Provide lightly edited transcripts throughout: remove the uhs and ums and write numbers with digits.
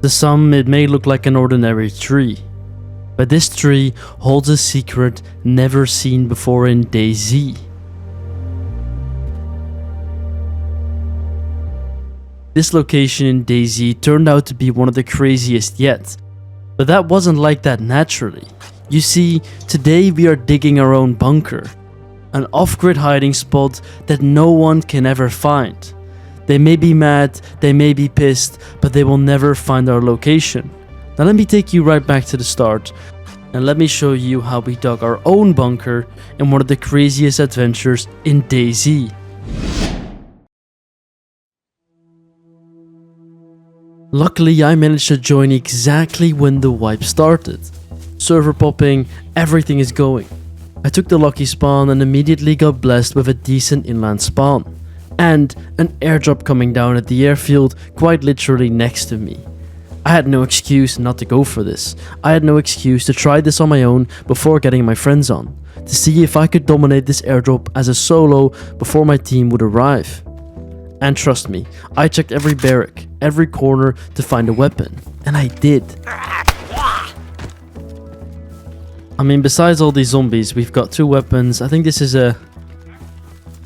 To some, it may look like an ordinary tree, but this tree holds a secret never seen before in DayZ. This location in DayZ turned out to be one of the craziest yet, but that wasn't like that naturally. You see, today we are digging our own bunker, an off-grid hiding spot that no one can ever find. They may be mad, they may be pissed, but they will never find our location. Now let me take you right back to the start, and let me show you how we dug our own bunker in one of the craziest adventures in DayZ. Luckily, I managed to join exactly when the wipe started. Server popping, everything is going. I took the lucky spawn and immediately got blessed with a decent inland spawn. And an airdrop coming down at the airfield quite literally next to me. I had no excuse not to go for this. I had no excuse to try this on my own before getting my friends on, to see if I could dominate this airdrop as a solo before my team would arrive. And trust me, I checked every barrack, every corner to find a weapon, and I did. I mean, besides all these zombies, we've got 2 weapons. I think this is a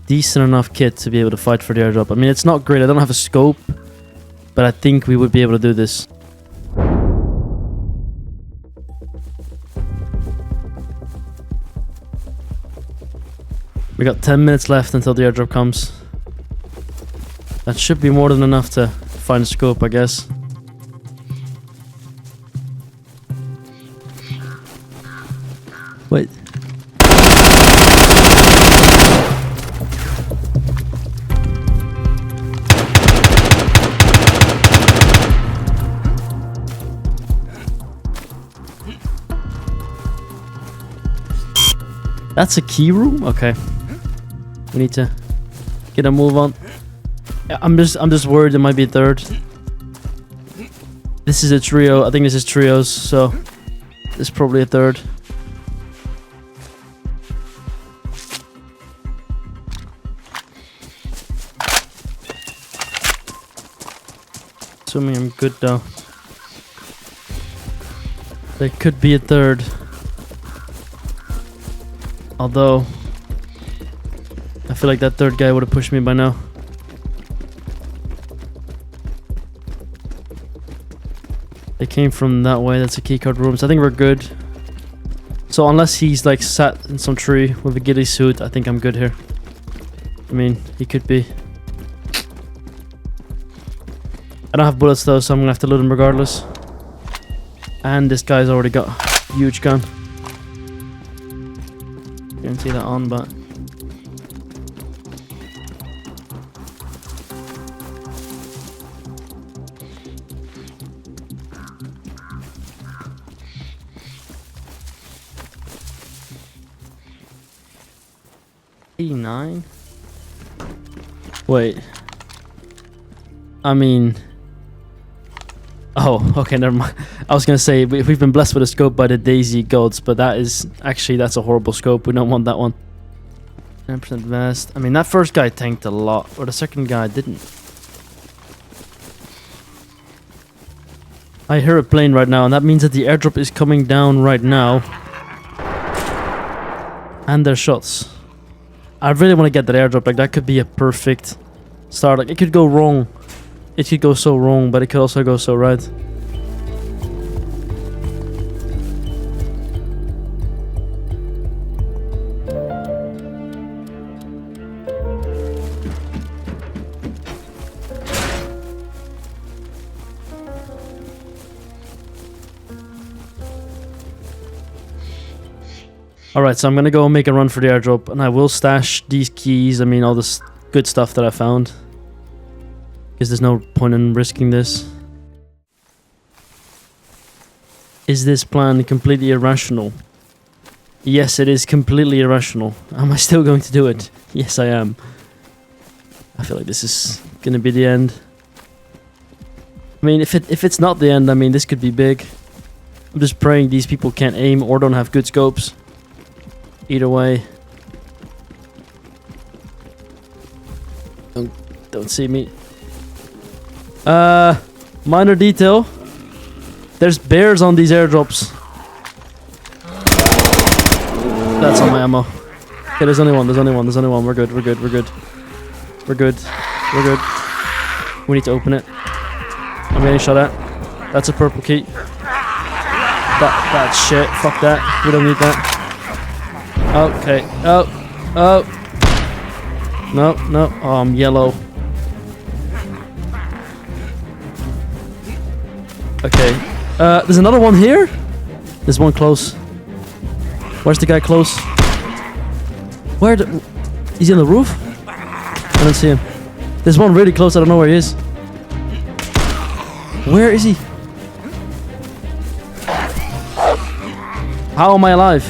decent enough kit to be able to fight for the airdrop. I mean, it's not great, I don't have a scope, but I think we would be able to do this. We got 10 minutes left until the airdrop comes. That should be more than enough to find a scope, I guess. Wait. That's a key room? Okay. We need to get a move on. I'm just worried it might be a third. This is a trio. I think this is trios, so this is probably a third. Assuming I'm good though. There could be a third. Although I feel like that third guy would have pushed me by now. They came from that way. That's a keycard room, so I think we're good. So unless he's like sat in some tree with a ghillie suit, I think I'm good here. I mean, he could be. I don't have bullets though, so I'm gonna have to loot him regardless. And this guy's already got a huge gun. Guarantee that on, but E9? Wait. I mean... Oh, okay, never mind. I was gonna say, we've been blessed with a scope by the DayZ gods, but that is... Actually, that's a horrible scope. We don't want that one. 10% vest. I mean, that first guy tanked a lot, or the second guy didn't. I hear a plane right now, and that means that the airdrop is coming down right now. And there's shots. I really want to get that airdrop. Like, that could be a perfect start. Like, it could go wrong. It could go so wrong, but it could also go so right. Alright, so I'm gonna go make a run for the airdrop, and I will stash these keys, I mean all this good stuff that I found. Because there's no point in risking this. Is this plan completely irrational? Yes, it is completely irrational. Am I still going to do it? Yes, I am. I feel like this is gonna be the end. I mean, if it's not the end, I mean, this could be big. I'm just praying these people can't aim or don't have good scopes. Either way. Don't see me. Minor detail. There's bears on these airdrops. That's all my ammo. Okay, there's only one. There's only one. There's only one. We're good. We're good. We're good. We're good. We're good. We need to open it. I'm getting shot at. That's a purple key. That's shit. Fuck that. We don't need that. Okay. Oh. Oh. No. No. Oh, I'm yellow. Okay. There's another one here. There's one close. Where's the guy close? Where the... He's on the roof? I don't see him. There's one really close. I don't know where he is. Where is he? How am I alive?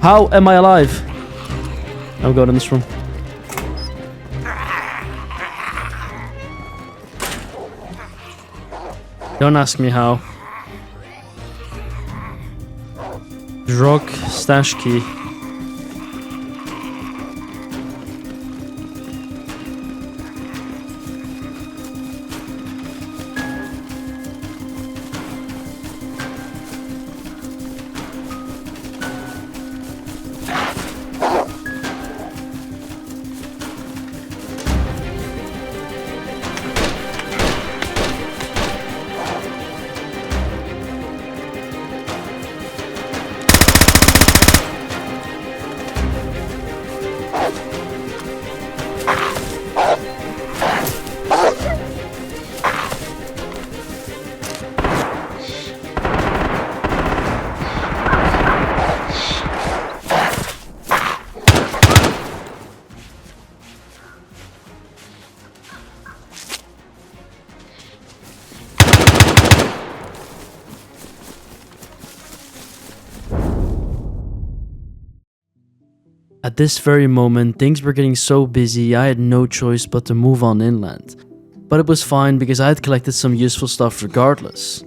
How am I alive? I'm going in this room. Don't ask me how. Drug stash key. At this very moment, things were getting so busy, I had no choice but to move on inland. But it was fine because I had collected some useful stuff regardless.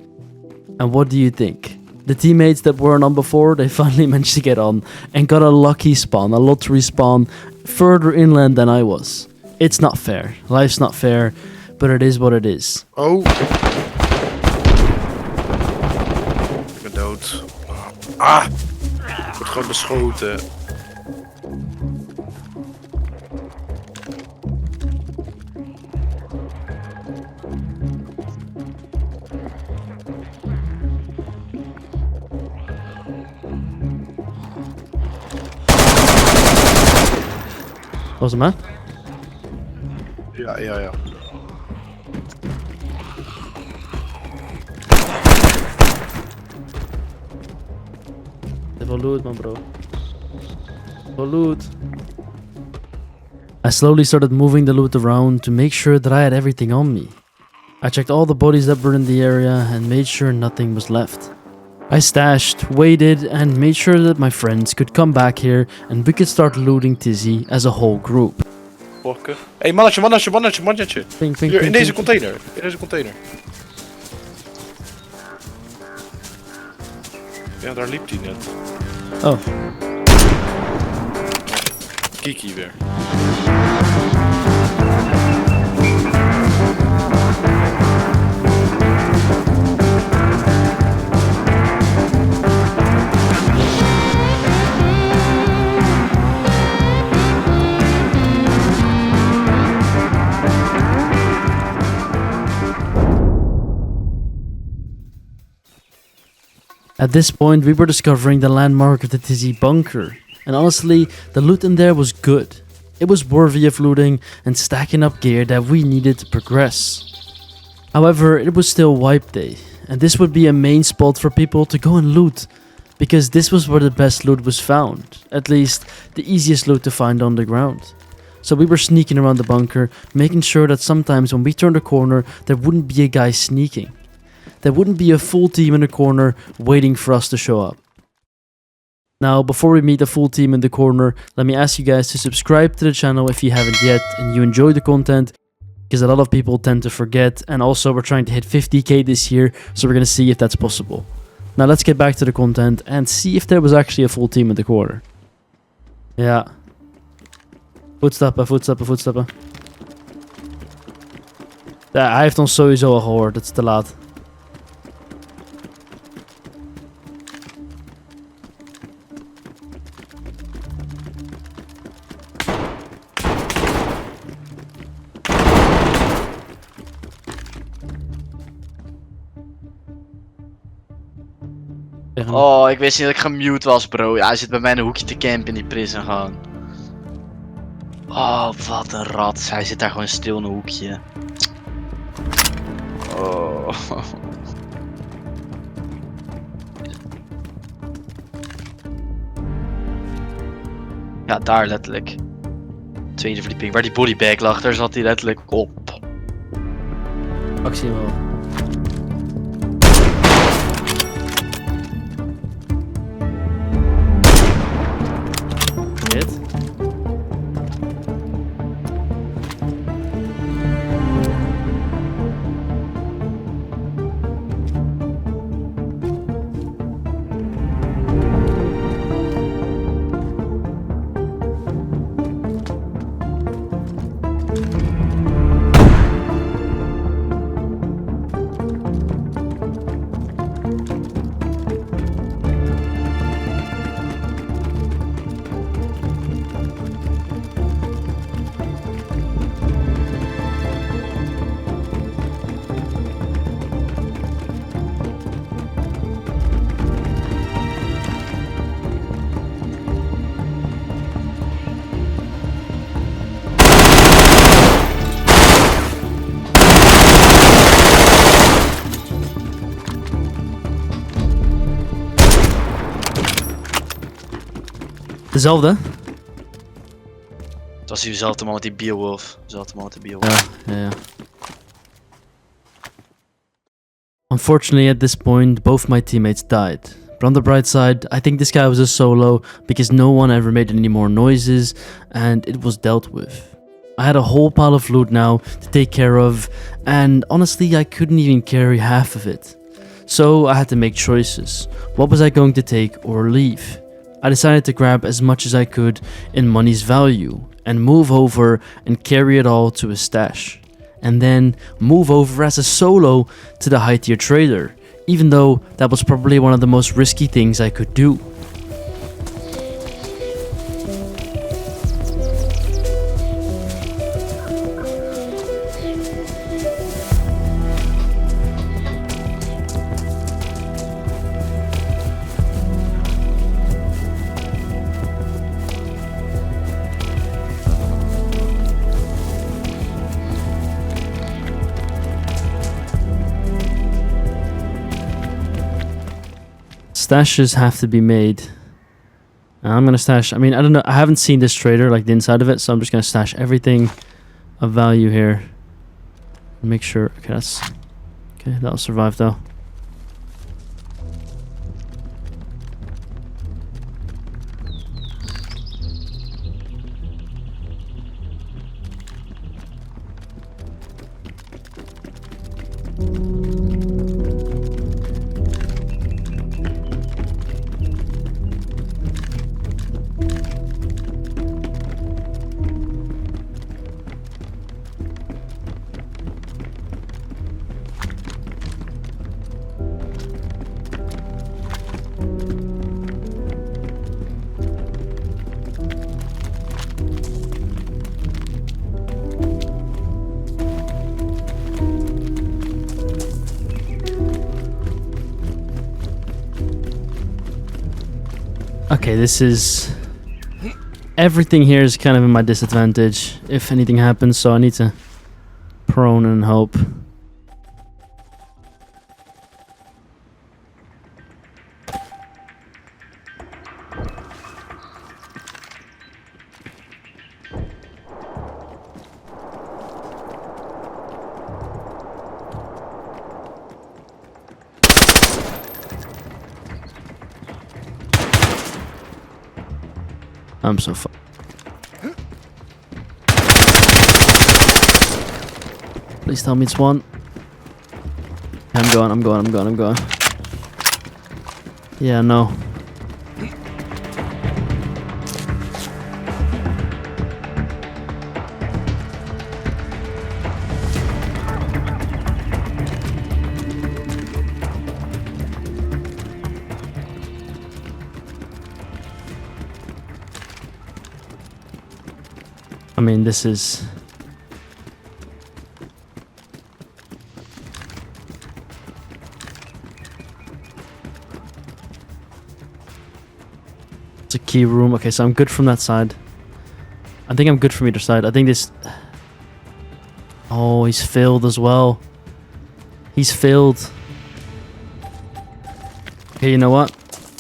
And what do you think? The teammates that weren't on before, they finally managed to get on and got a lucky spawn, a lottery spawn, further inland than I was. It's not fair. Life's not fair, but it is what it is. Oh. Ik ben dood. Ah! Ik word gewoon beschoten. Was het man? Ja. Even loot, man, bro. Loot. I slowly started moving the loot around to make sure that I had everything on me. I checked all the bodies that were in the area and made sure nothing was left. I stashed, waited, and made sure that my friends could come back here and we could start looting Tizzy as a whole group. Hé, hey, mannetje. Hier, in deze container. Ja, daar liep hij net. Oh. Kiki weer. At this point, we were discovering the landmark of the Tizzy bunker, and honestly, the loot in there was good. It was worthy of looting and stacking up gear that we needed to progress. However, it was still wipe day, and this would be a main spot for people to go and loot, because this was where the best loot was found, at least the easiest loot to find on the ground. So we were sneaking around the bunker, making sure that sometimes when we turned a corner, there wouldn't be a guy sneaking. There wouldn't be a full team in the corner waiting for us to show up. Now, before we meet the full team in the corner, let me ask you guys to subscribe to the channel if you haven't yet and you enjoy the content, because a lot of people tend to forget, and also we're trying to hit 50k this year, so we're gonna see if that's possible. Now let's get back to the content and see if there was actually a full team in the corner. Ja. Voetstappen. Ja, hij heeft ons sowieso al gehoord, het is te laat. Oh, ik wist niet dat ik gemute was, bro. Ja, hij zit bij mij in een hoekje te campen in die prison gewoon. Oh, wat een rat. Hij zit daar gewoon stil in een hoekje. Oh. Ja, daar letterlijk. Tweede verdieping, waar die bodybag lag, daar zat hij letterlijk op. Ik zie hem wel. Hit. Dezelfde? Het was diezelfde man met die Beowulf. Dezelfde man met die Beowulf. Ja. Unfortunately, at this point, both my teammates died. But on the bright side, I think this guy was a solo because no one ever made any more noises and it was dealt with. I had a whole pile of loot now to take care of, and honestly, I couldn't even carry half of it. So I had to make choices. What was I going to take or leave? I decided to grab as much as I could in money's value and move over and carry it all to a stash. And then move over as a solo to the high tier trader, even though that was probably one of the most risky things I could do. Stashes have to be made. I'm gonna stash, I mean, I don't know, I haven't seen this trader, like the inside of it, so I'm just gonna stash everything of value here. Make sure, okay, that'll survive though. Okay, this is... Everything here is kind of in my disadvantage if anything happens, so I need to prone and hope. I'm so fu- Please tell me it's one. I'm going. Yeah, no. I mean, this is... It's a key room. Okay, so I'm good from that side. I think I'm good from either side. I think this... Oh, he's filled as well. He's filled. Okay, you know what?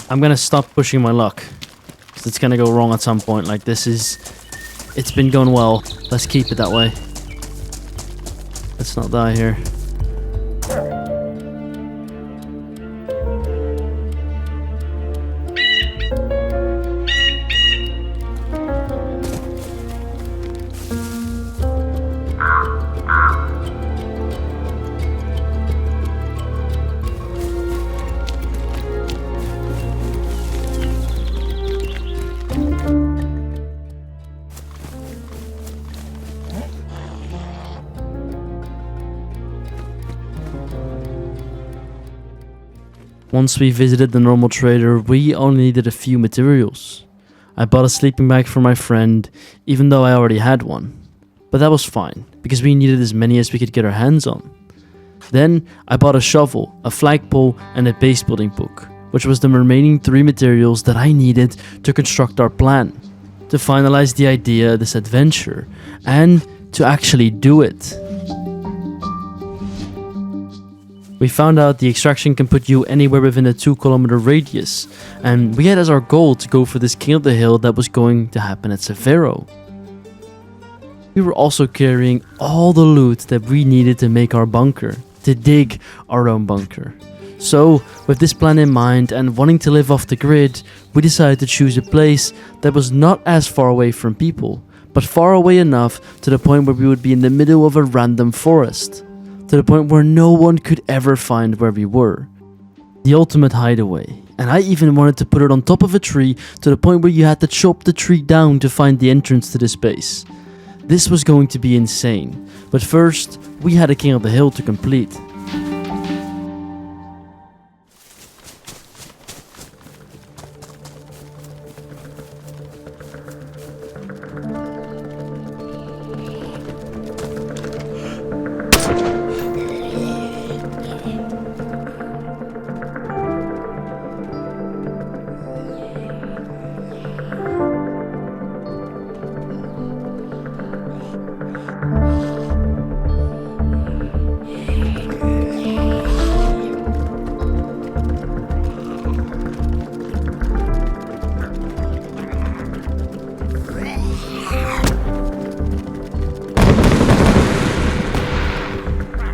I'm gonna stop pushing my luck. Because it's gonna go wrong at some point. Like, this is... It's been going well. Let's keep it that way. Let's not die here. Once we visited the normal trader, we only needed a few materials. I bought a sleeping bag for my friend, even though I already had one. But that was fine, because we needed as many as we could get our hands on. Then I bought a shovel, a flagpole, and a base building book, which was the remaining 3 materials that I needed to construct our plan, to finalize the idea of this adventure, and to actually do it. We found out the extraction can put you anywhere within a 2-kilometer radius, and we had as our goal to go for this King of the Hill that was going to happen at Severo. We were also carrying all the loot that we needed to make our bunker, to dig our own bunker. So, with this plan in mind and wanting to live off the grid, we decided to choose a place that was not as far away from people, but far away enough to the point where we would be in the middle of a random forest. To the point where no one could ever find where we were. The ultimate hideaway. And I even wanted to put it on top of a tree to the point where you had to chop the tree down to find the entrance to this base. This was going to be insane. But first, we had a King of the Hill to complete.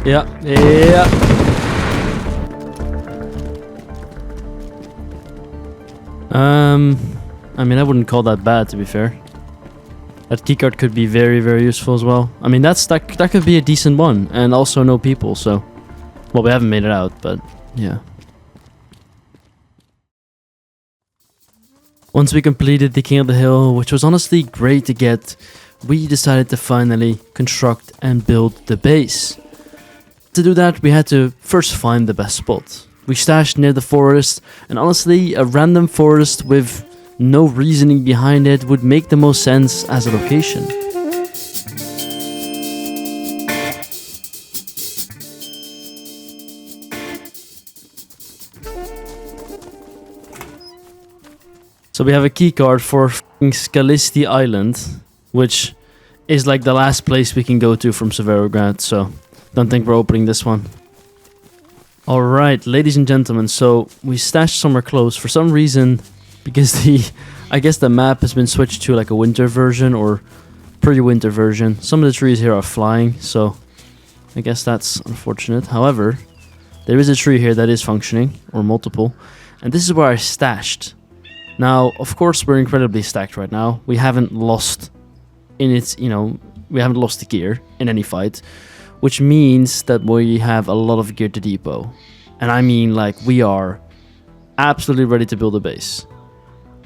Yeah. I mean, I wouldn't call that bad, to be fair. That keycard could be very, very useful as well. I mean, that could be a decent one, and also no people, so... Well, we haven't made it out, but yeah. Once we completed the King of the Hill, which was honestly great to get, we decided to finally construct and build the base. To do that, we had to first find the best spot. We stashed near the forest, and honestly, a random forest with no reasoning behind it would make the most sense as a location. So we have a keycard for Scalisti Island, which is like the last place we can go to from Severograd, so don't think we're opening this one. Alright, ladies and gentlemen, so we stashed somewhere close for some reason, because I guess the map has been switched to like a winter version or pre-winter version. Some of the trees here are flying, so I guess that's unfortunate. However, there is a tree here that is functioning, or multiple, and this is where I stashed. Now, of course, we're incredibly stacked right now. We haven't lost in its, we haven't lost the gear in any fight, which means that we have a lot of gear to depot. And I mean, like, we are absolutely ready to build a base.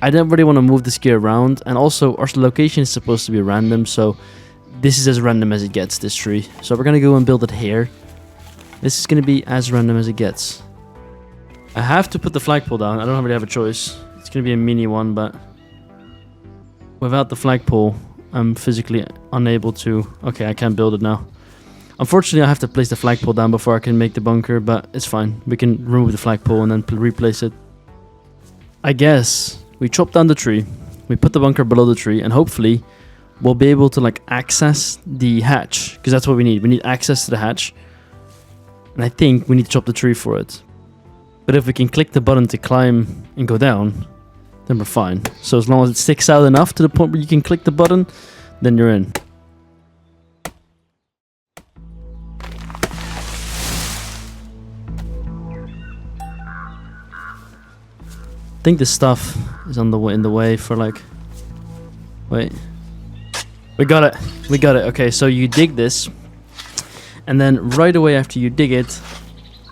I don't really want to move this gear around, and also our location is supposed to be random, so this is as random as it gets, this tree. So we're gonna go and build it here. This is gonna be as random as it gets. I have to put the flagpole down. I don't really have a choice. It's gonna be a mini one, but without the flagpole, I'm physically unable to... Okay, I can't build it now. Unfortunately, I have to place the flagpole down before I can make the bunker, but it's fine. We can remove the flagpole and then replace it. I guess we chop down the tree, we put the bunker below the tree, and hopefully we'll be able to like access the hatch, because that's what we need. We need access to the hatch, and I think we need to chop the tree for it. But if we can click the button to climb and go down, then we're fine. So as long as it sticks out enough to the point where you can click the button, then you're in. I think this stuff is on the way, in the way for like... Wait. We got it. We got it. Okay, so you dig this. And then right away after you dig it,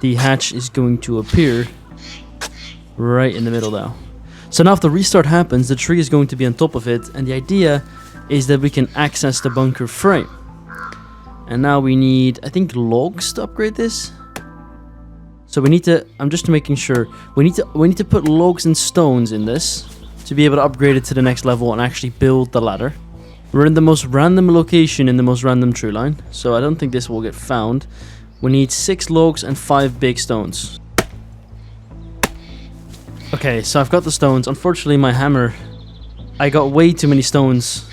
the hatch is going to appear right in the middle now. So now if the restart happens, the tree is going to be on top of it. And the idea is that we can access the bunker frame. And now we need, I think, logs to upgrade this. So we need to, I'm just making sure, we need to put logs and stones in this to be able to upgrade it to the next level and actually build the ladder. We're in the most random location in the most random tree line, so I don't think this will get found. We need 6 logs and 5 big stones. Okay, so I've got the stones. Unfortunately, my hammer, I got way too many stones.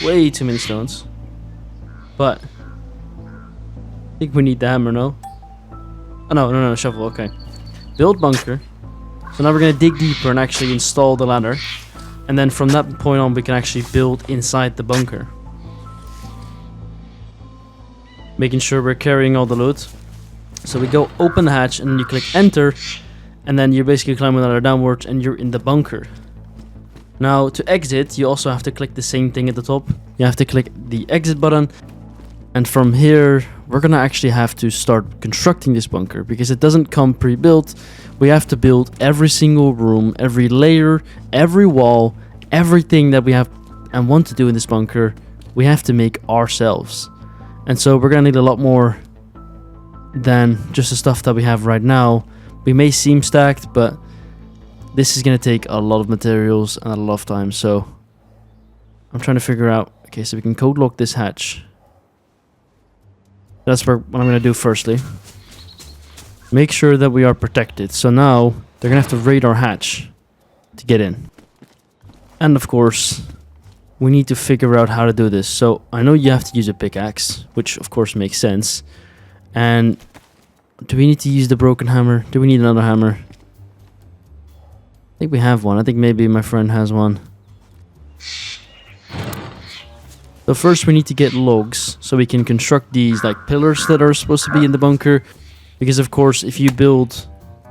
Way too many stones. But I think we need the hammer, no? Oh, no, shovel, okay. Build bunker. So now we're going to dig deeper and actually install the ladder. And then from that point on, we can actually build inside the bunker. Making sure we're carrying all the loot. So we go open the hatch and you click enter. And then you basically climb the ladder downwards and you're in the bunker. Now to exit, you also have to click the same thing at the top. You have to click the exit button. And from here, we're gonna actually have to start constructing this bunker because it doesn't come pre-built. We have to build every single room, every layer, every wall, everything that we have and want to do in this bunker, we have to make ourselves. And so we're gonna need a lot more than just the stuff that we have right now. We may seem stacked, but this is gonna take a lot of materials and a lot of time. So I'm trying to figure out, okay, so we can code lock this hatch. That's what I'm going to do firstly. Make sure that we are protected. So now they're going to have to raid our hatch to get in. And of course, we need to figure out how to do this. So I know you have to use a pickaxe, which of course makes sense. And do we need to use the broken hammer? Do we need another hammer? I think we have one. I think maybe my friend has one. So first we need to get logs so we can construct these like pillars that are supposed to be in the bunker. Because of course if you build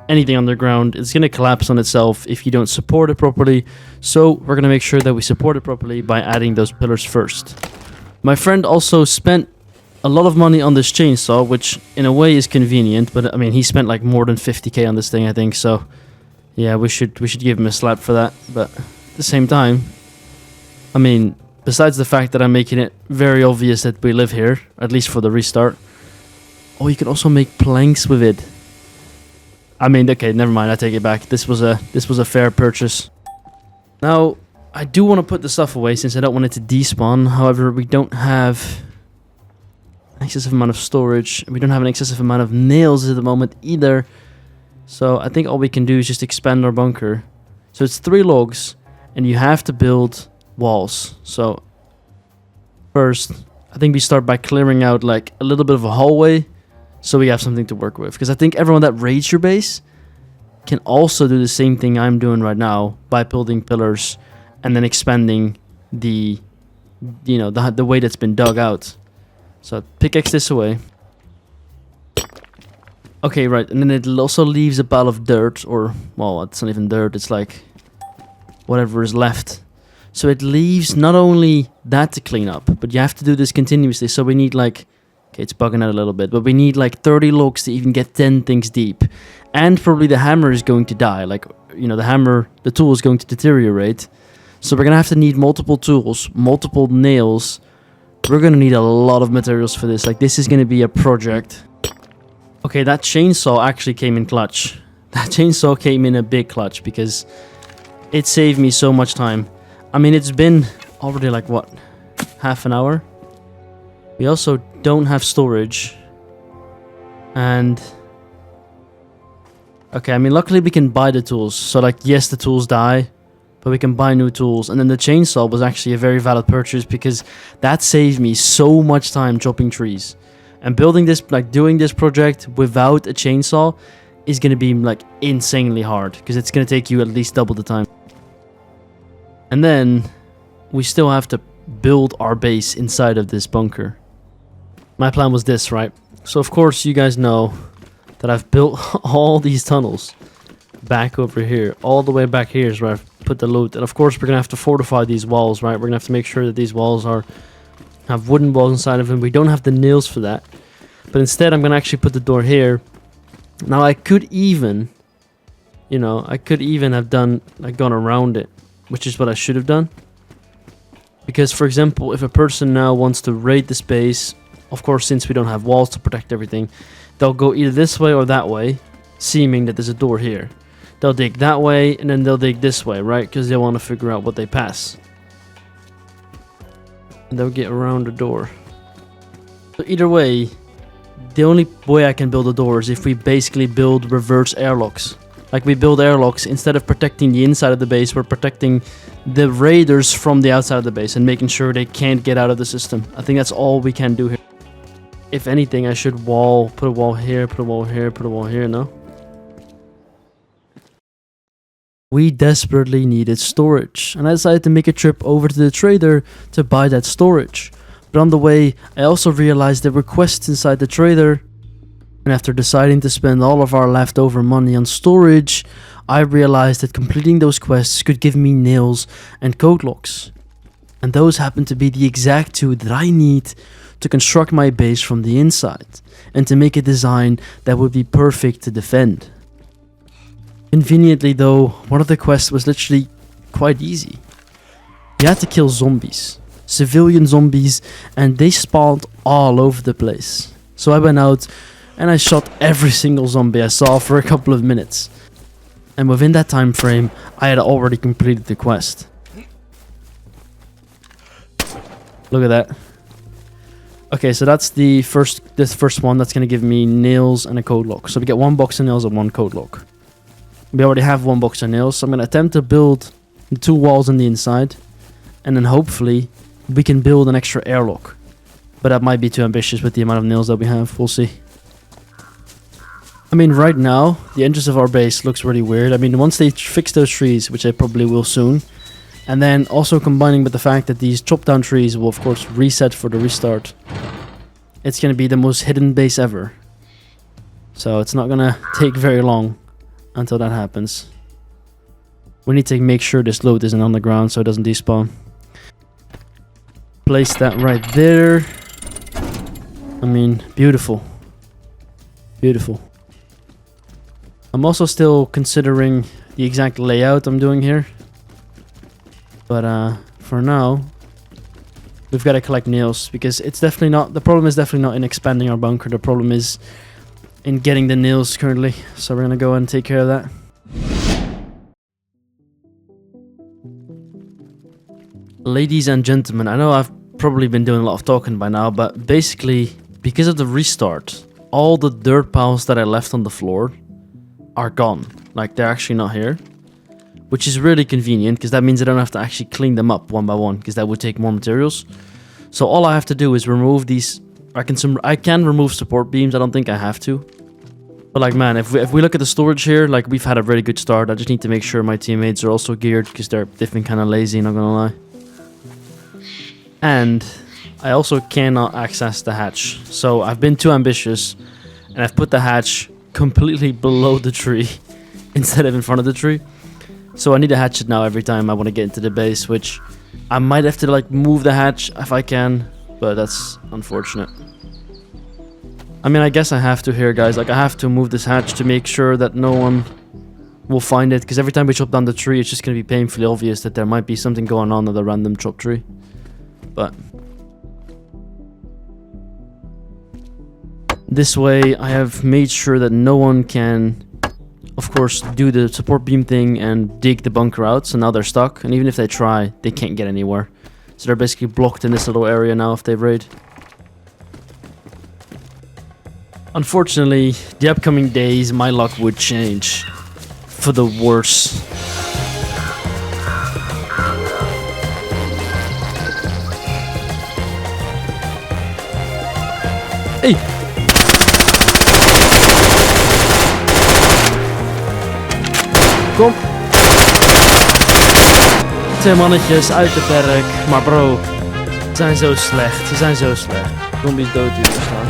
anything underground, it's going to collapse on itself if you don't support it properly. So we're going to make sure that we support it properly by adding those pillars first. My friend also spent a lot of money on this chainsaw, which in a way is convenient. But I mean, he spent like more than 50k on this thing, I think. So yeah, we should give him a slap for that. But at the same time, I mean, besides the fact that I'm making it very obvious that we live here, at least for the restart. Oh, you can also make planks with it. I mean, okay, never mind. I take it back. This was a fair purchase. Now, I do want to put the stuff away since I don't want it to despawn. However, we don't have an excessive amount of storage. We don't have an excessive amount of nails at the moment either. So I think all we can do is just expand our bunker. So it's 3 logs, and you have to build walls. So first I think we start by clearing out like a little bit of a hallway so we have something to work with, because I think everyone that raids your base can also do the same thing I'm doing right now by building pillars and then expanding the the way that's been dug out. So pickaxe this away. Okay, right, and then it also leaves a pile of dirt, or well, it's not even dirt, it's like whatever is left. So it leaves not only that to clean up, but you have to do this continuously. So we need like, okay, it's bugging out a little bit, but we need like 30 logs to even get 10 things deep. And probably the hammer is going to die. Like, the tool is going to deteriorate. So we're going to have to need multiple tools, multiple nails. We're going to need a lot of materials for this. Like, this is going to be a project. Okay, that chainsaw actually came in clutch. That chainsaw came in a big clutch because it saved me so much time. I mean, it's been already like, what, half an hour? We also don't have storage. And okay, I mean, luckily we can buy the tools. So like, yes, the tools die, but we can buy new tools. And then the chainsaw was actually a very valid purchase because that saved me so much time chopping trees. And building this, like doing this project without a chainsaw is going to be like insanely hard because it's going to take you at least double the time. And then we still have to build our base inside of this bunker. My plan was this, right? So of course you guys know that I've built all these tunnels back over here. All the way back here is where I've put the loot. And of course we're going to have to fortify these walls, right? We're going to have to make sure that these walls have wooden walls inside of them. We don't have the nails for that. But instead I'm going to actually put the door here. Now I could even, have done, like gone around it, which is what I should have done. Because for example, if a person now wants to raid the space, of course, since we don't have walls to protect everything, they'll go either this way or that way, seeming that there's a door here. They'll dig that way, and then they'll dig this way, right? Because they want to figure out what they pass. And they'll get around the door. So either way, the only way I can build a door is if we basically build reverse airlocks. Like we build airlocks, instead of protecting the inside of the base, we're protecting the raiders from the outside of the base and making sure they can't get out of the system. I think that's all we can do here. If anything, I should put a wall here, put a wall here, put a wall here, no? We desperately needed storage, and I decided to make a trip over to the trader to buy that storage. But on the way, I also realized there were quests inside the trader, and after deciding to spend all of our leftover money on storage, I realized that completing those quests could give me nails and code locks. And those happen to be the exact two that I need to construct my base from the inside, and to make a design that would be perfect to defend. Conveniently though, one of the quests was literally quite easy. You had to kill zombies, civilian zombies, and they spawned all over the place. So I went out and I shot every single zombie I saw for a couple of minutes. And within that time frame, I had already completed the quest. Look at that. Okay, so that's this first one. That's going to give me nails and a code lock. So we get 1 box of nails and 1 code lock. We already have 1 box of nails, so I'm going to attempt to build the 2 walls on the inside. And then hopefully we can build an extra airlock. But that might be too ambitious with the amount of nails that we have. We'll see. I mean, right now, the entrance of our base looks really weird. I mean, once they fix those trees, which they probably will soon, and then also combining with the fact that these chopped down trees will of course reset for the restart, it's going to be the most hidden base ever. So it's not going to take very long until that happens. We need to make sure this loot isn't on the ground so it doesn't despawn. Place that right there. I mean, beautiful. Beautiful. I'm also still considering the exact layout I'm doing here. But for now, we've got to collect nails because it's definitely not, the problem is definitely not in expanding our bunker. The problem is in getting the nails currently. So we're going to go and take care of that. Ladies and gentlemen, I know I've probably been doing a lot of talking by now, but basically, because of the restart, all the dirt piles that I left on the floor are gone. Like, they're actually not here. Which is really convenient, because that means I don't have to actually clean them up one by one, because that would take more materials. So all I have to do is remove these. I can remove support beams. I don't think I have to. But like, man, if we look at the storage here, like, we've had a very good start. I just need to make sure my teammates are also geared, because they've been kind of lazy, not gonna lie. And I also cannot access the hatch. So I've been too ambitious, and I've put the hatch completely below the tree instead of in front of the tree. So I need a hatchet now every time I want to get into the base, which I might have to like move the hatch if I can, but that's unfortunate. I mean, I guess I have to here, guys. Like, I have to move this hatch to make sure that no one will find it, because every time we chop down the tree, it's just going to be painfully obvious that there might be something going on with a random chop tree. But this way, I have made sure that no one can, of course, do the support beam thing and dig the bunker out. So now they're stuck, and even if they try, they can't get anywhere. So they're basically blocked in this little area now if they raid. Unfortunately, the upcoming days, my luck would change for the worse. Hey! Kom! 2 mannetjes uit de berk. Maar bro, ze zijn zo slecht. Ze zijn zo slecht. Zombies dood hier staan.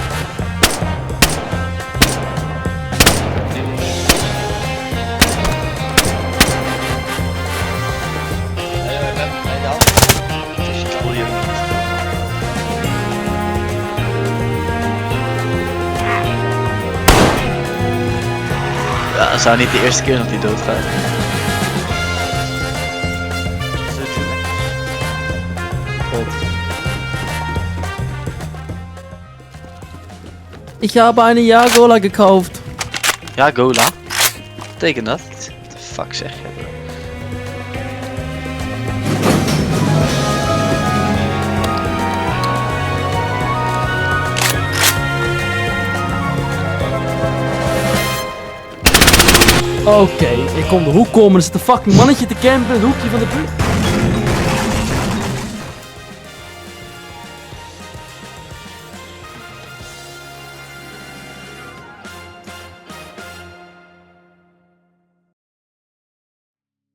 Ja, dat zou niet de eerste keer dat hij doodgaat. Ich habe eine Jagola gekauft. Ja, Gola. Wat betekent dat? What the fuck zeg je, bro? Oké, ik kom de hoek komen. Er zit een fucking mannetje te campen in het hoekje van de buurt.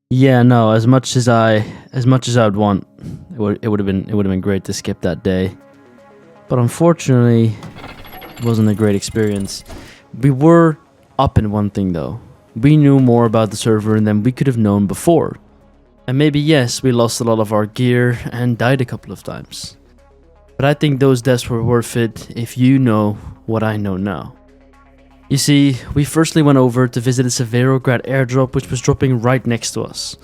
Yeah, no. As much as I would want, it would have been great to skip that day. But unfortunately, it wasn't a great experience. We were up in one thing though. We knew more about the server than we could have known before. And maybe yes, we lost a lot of our gear and died a couple of times. But I think those deaths were worth it if you know what I know now. You see, we firstly went over to visit a Severograd airdrop which was dropping right next to us.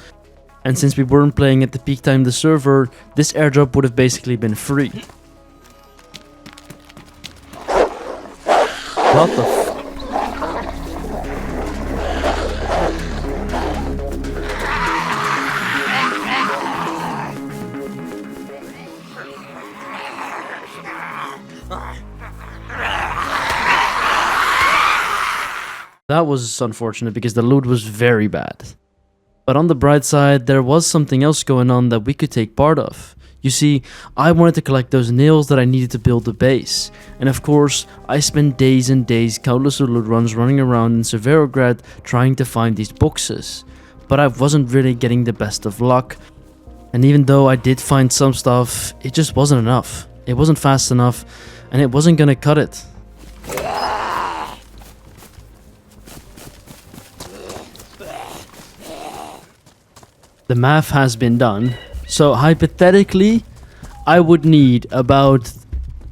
And since we weren't playing at the peak time of the server, this airdrop would have basically been free. What the f- That was unfortunate because the loot was very bad. But on the bright side, there was something else going on that we could take part of. You see, I wanted to collect those nails that I needed to build the base. And of course, I spent days and days countless loot runs running around in Severograd trying to find these boxes. But I wasn't really getting the best of luck. And even though I did find some stuff, it just wasn't enough. It wasn't fast enough, and it wasn't gonna cut it. The math has been done. So hypothetically, I would need about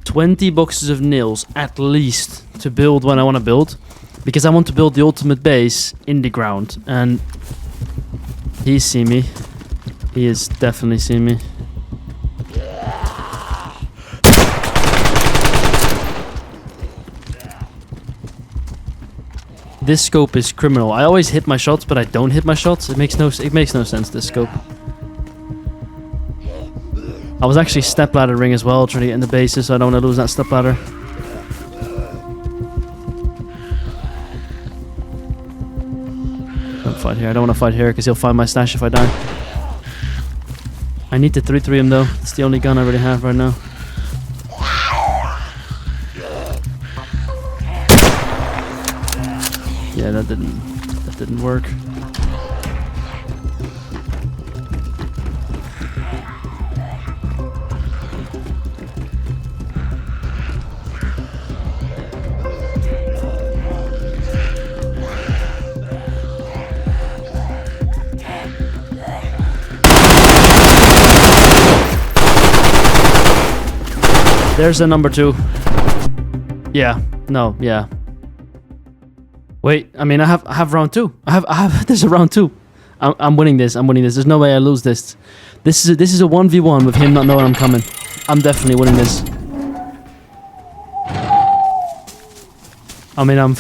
20 boxes of nails at least to build what I want to build. Because I want to build the ultimate base in the ground. And he's seen me. He has definitely seen me. This scope is criminal. I always hit my shots, but I don't hit my shots. It makes no sense, this scope. I was actually step laddering as well, trying to get in the bases, so I don't want to lose that step ladder. Don't fight here. I don't want to fight here because he'll find my stash if I die. I need to 3-3 him though. It's the only gun I really have right now. Yeah, that didn't work. There's a number 2. Yeah. No. Yeah. Wait. I mean, I have round 2. I have. There's a round 2. I'm winning this. I'm winning this. There's no way I lose this. This is a 1v1 with him not knowing I'm coming. I'm definitely winning this. I mean, I'm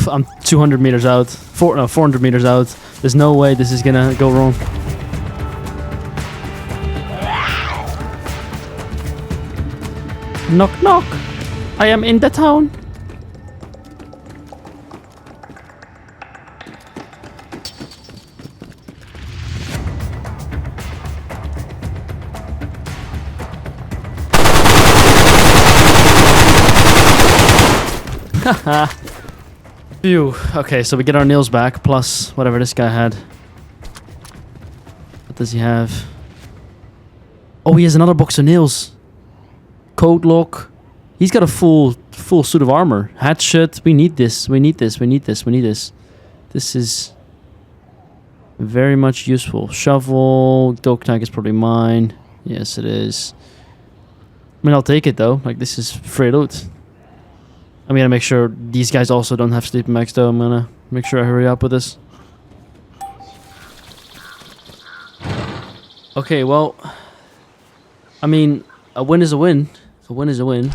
200 meters out. 400 meters out. There's no way this is gonna go wrong. Knock knock. I am in the town. Phew. Okay, so we get our nails back, plus whatever this guy had. What does he have? Oh, he has another box of nails. Code lock. He's got a full suit of armor. Hatchet. We need this. We need this. We need this. We need this. This is very much useful. Shovel. Dog tag is probably mine. Yes, it is. I mean, I'll take it though. Like, this is free loot. I'm gonna make sure these guys also don't have sleeping bags though. I'm gonna make sure I hurry up with this. Okay, well, I mean, a win is a win. A win is a win.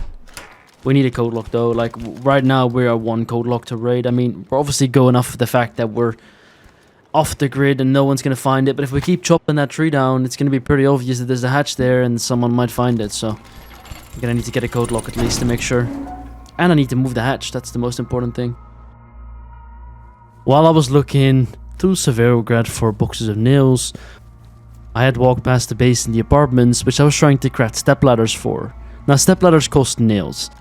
We need a code lock though. Like, right now we are 1 code lock to raid. I mean, we're obviously going off the fact that we're off the grid and no one's gonna find it. But if we keep chopping that tree down, it's gonna be pretty obvious that there's a hatch there and someone might find it. So I'm gonna need to get a code lock at least to make sure. And I need to move the hatch. That's the most important thing. While I was looking through Severograd for boxes of nails, I had walked past the base in the apartments, which I was trying to craft step ladders for. Now, step ladders cost nails,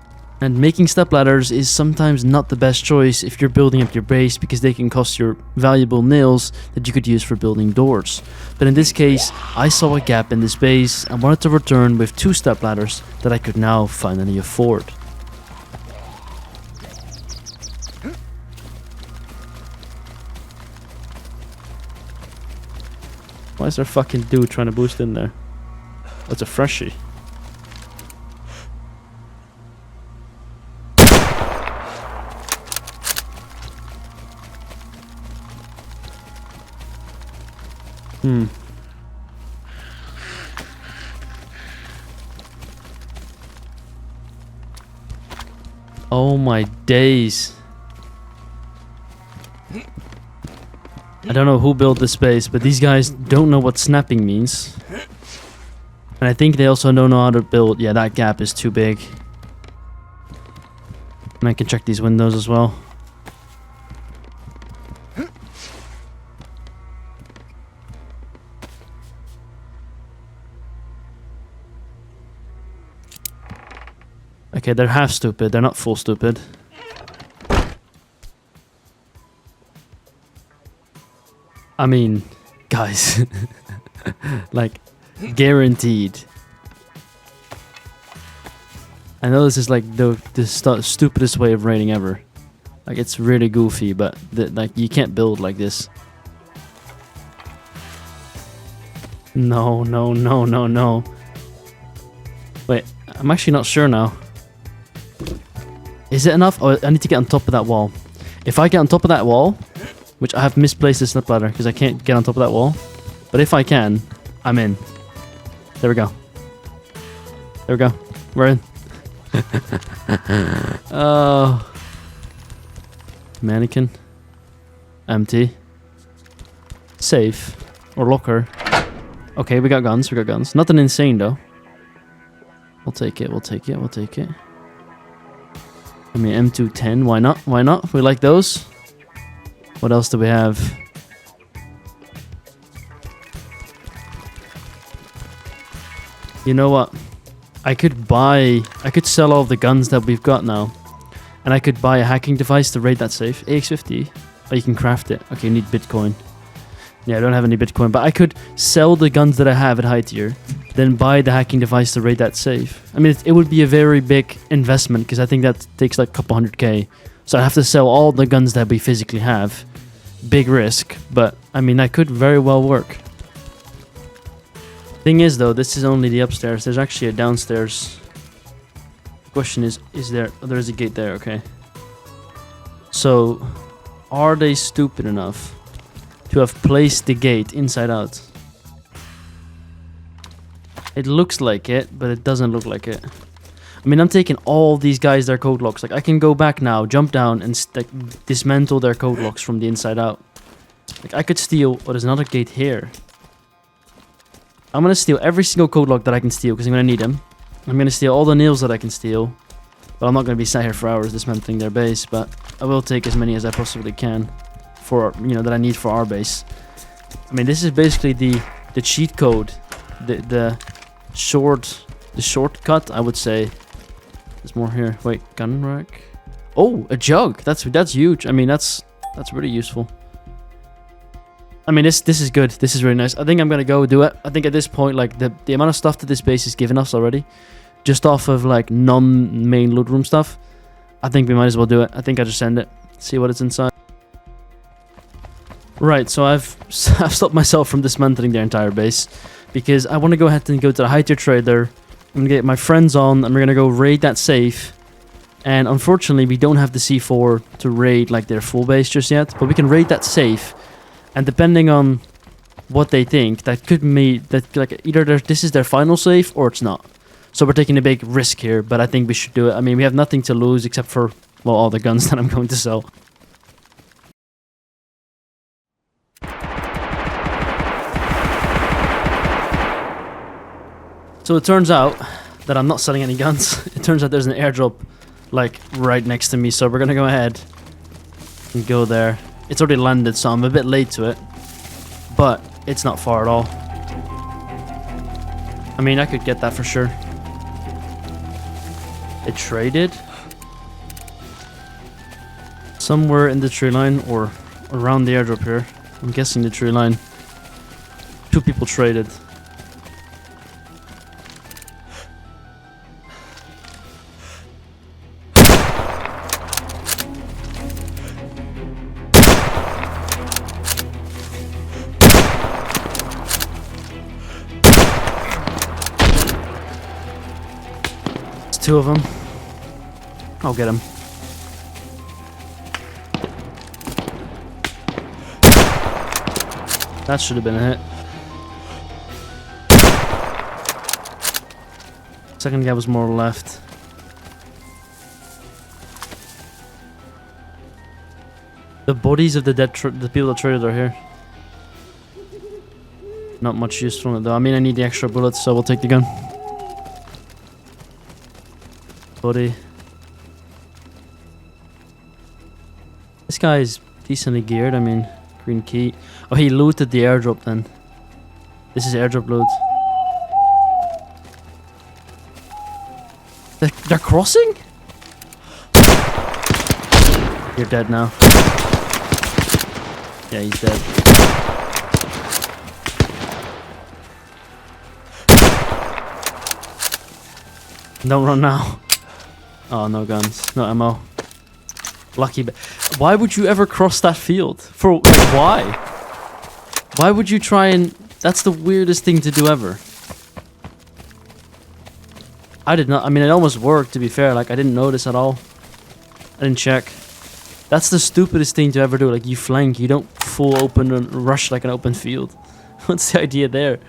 and making step ladders is sometimes not the best choice if you're building up your base, because they can cost you valuable nails that you could use for building doors. But in this case, I saw a gap in this base and wanted to return with 2 step ladders that I could now finally afford. Why is there a fucking dude trying to boost in there? That's a freshie. Oh my days. I don't know who built this base, but these guys don't know what snapping means. And I think they also don't know how to build. Yeah, that gap is too big. And I can check these windows as well. Okay, they're half stupid. They're not full stupid. I mean, guys, like, guaranteed. I know this is like the stupidest way of raiding ever. Like, it's really goofy, but like, you can't build like this. No, no, no, no, no. Wait, I'm actually not sure now. Is it enough? Oh, I need to get on top of that wall. If I get on top of that wall, which I have misplaced the snip ladder because I can't get on top of that wall. But if I can, I'm in. There we go. There we go. We're in. Oh. Mannequin. Empty. Safe. Or locker. Okay, we got guns. We got guns. Nothing insane though. We'll take it. We'll take it. We'll take it. I mean, M210. Why not? Why not? We like those. What else do we have? You know what? I could sell all the guns that we've got now. And I could buy a hacking device to raid that safe. AX50. Oh, you can craft it. Okay, you need Bitcoin. Yeah, I don't have any Bitcoin. But I could sell the guns that I have at high tier. Then buy the hacking device to raid that safe. I mean, it would be a very big investment. Because I think that takes like a couple 100k. So I have to sell all the guns that we physically have. Big risk, but I mean, that could very well work. Thing is though, this is only the upstairs. There's actually a downstairs. The question is there... Oh, there's a gate there, okay. So, are they stupid enough to have placed the gate inside out? It looks like it, but it doesn't look like it. I mean, I'm taking all these guys, their code locks. Like, I can go back now, jump down, and dismantle their code locks from the inside out. Like, I could steal... Oh, there's another gate here. I'm gonna steal every single code lock that I can steal, because I'm gonna need them. I'm gonna steal all the nails that I can steal. But I'm not gonna be sat here for hours dismantling their base, but I will take as many as I possibly can. For, you know, that I need for our base. I mean, this is basically the cheat code. The shortcut, I would say. There's more here. Wait, gun rack. Oh, a jug. That's huge. I mean, that's really useful. I mean, this is good. This is really nice. I think I'm gonna go do it. I think at this point, like the amount of stuff that this base is giving us already, just off of like non-main loot room stuff, I think we might as well do it. I think I just send it, see what it's inside. Right, so I've stopped myself from dismantling their entire base because I want to go ahead and go to the high tier trader. I'm gonna get my friends on, and we're gonna go raid that safe. And unfortunately, we don't have the C4 to raid like their full base just yet, but we can raid that safe. And depending on what they think, that could mean that like either this is their final safe or it's not. So we're taking a big risk here, but I think we should do it. I mean, we have nothing to lose except for, well, all the guns that I'm going to sell. So it turns out that I'm not selling any guns. It turns out there's an airdrop like right next to me, so we're gonna go ahead and go there. It's already landed, so I'm a bit late to it, but it's not far at all. I mean, I could get that for sure. It traded somewhere in the tree line or around the airdrop here. I'm guessing the tree line. 2 people traded. It's 2 of them. I'll get him. That should have been a hit. Second guy was more left. The bodies of the dead, the people that traded are here. Not much use from it though. I mean, I need the extra bullets, so we'll take the gun. Body. This guy is decently geared. I mean, green key. Oh, he looted the airdrop then. This is airdrop loot. They're crossing? You're dead now. Yeah, he's dead. Don't run now. Oh, no guns, no ammo. Lucky. Why would you ever cross that field? For like, why? Why would you try and? That's the weirdest thing to do ever. I did not. I mean, it almost worked. To be fair, like I didn't notice at all. I didn't check. That's the stupidest thing to ever do. Like you flank, you don't full open and rush like an open field. What's the idea there?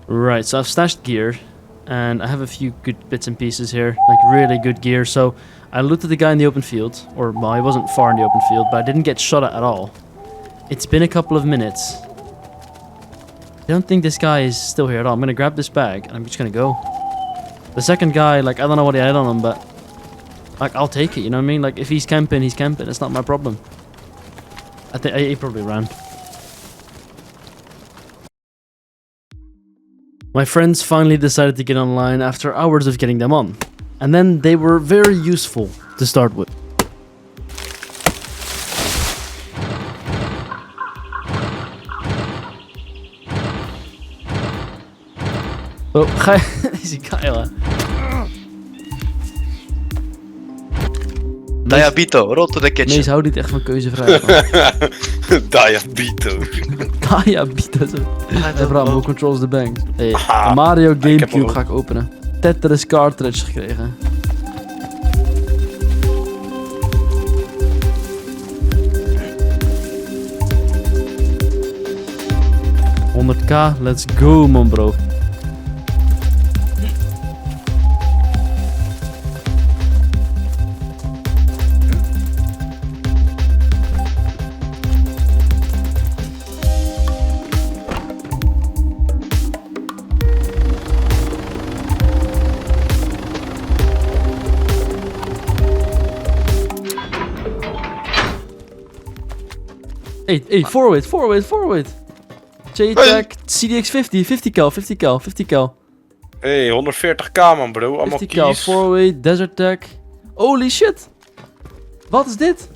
Right. So I've stashed gear. And I have a few good bits and pieces here, like really good gear. So I looted the guy in the open field, or well, I wasn't far in the open field, but I didn't get shot at all. It's been a couple of minutes. I don't think this guy is still here at all. I'm gonna grab this bag and I'm just gonna go. The second guy, like I don't know what he had on him, but like I'll take it. You know what I mean? Like if he's camping, he's camping. It's not my problem. I think he probably ran. My friends finally decided to get online after hours of getting them on. And then they were very useful to start with. Oh, ga je... Deze Kyle. Diabito, roll to the kitchen. Nee, ze houden niet echt van keuzevrijheid. Diabito. Diabito. Abraham, who controls the bank? Hey, Mario Gamecube ga ik openen. Tetris cartridge gekregen. $100k, let's go man bro. Hey, forward. JTAC, CDX 50 cal. Hey, 140k man bro, allemaal 50 keys. 408, Desert Tech. Holy shit! Wat is dit?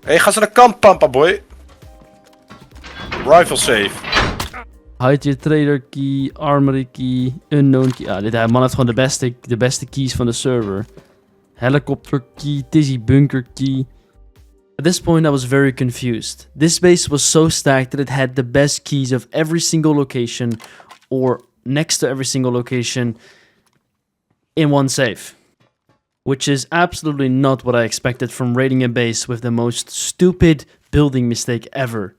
Hey, ga ze naar de kant, pampa boy. Rifle safe. Hide your trader key, armory key, unknown key. Ah, dit man heeft gewoon de beste keys van de server. Helicopter key, Tizzy bunker key. At this point I was very confused. This base was so stacked that it had the best keys of every single location, or next to every single location, in one safe. Which is absolutely not what I expected from raiding a base with the most stupid building mistake ever.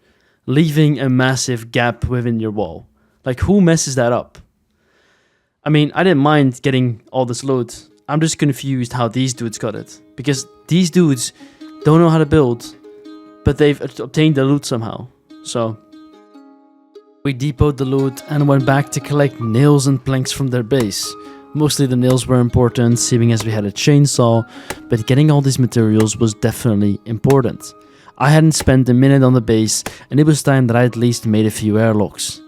Leaving a massive gap within your wall. Like, who messes that up? I mean, I didn't mind getting all this loot. I'm just confused how these dudes got it. Because these dudes don't know how to build, but they've obtained the loot somehow. So, we depoted the loot and went back to collect nails and planks from their base. Mostly the nails were important, seeing as we had a chainsaw, but getting all these materials was definitely important. I hadn't spent a minute on the base, and it was time that I at least made a few airlocks,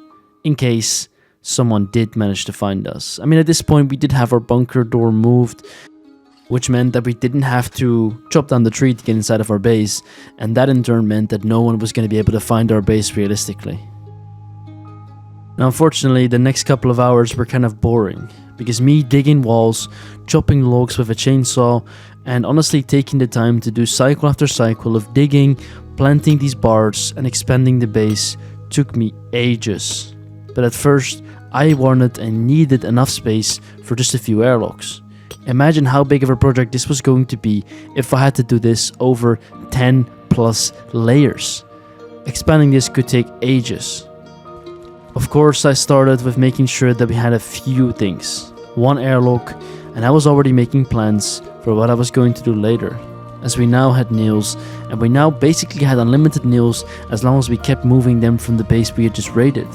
in case someone did manage to find us. I mean, at this point we did have our bunker door moved, which meant that we didn't have to chop down the tree to get inside of our base, and that in turn meant that no one was going to be able to find our base realistically. Now unfortunately, the next couple of hours were kind of boring, because me digging walls, chopping logs with a chainsaw, and honestly taking the time to do cycle after cycle of digging, planting these bars, and expanding the base took me ages. But at first, I wanted and needed enough space for just a few airlocks. Imagine how big of a project this was going to be if I had to do this over 10 plus layers. Expanding this could take ages. Of course, I started with making sure that we had a few things. One airlock, and I was already making plans for what I was going to do later, as we now had nails, and we now basically had unlimited nails as long as we kept moving them from the base we had just raided.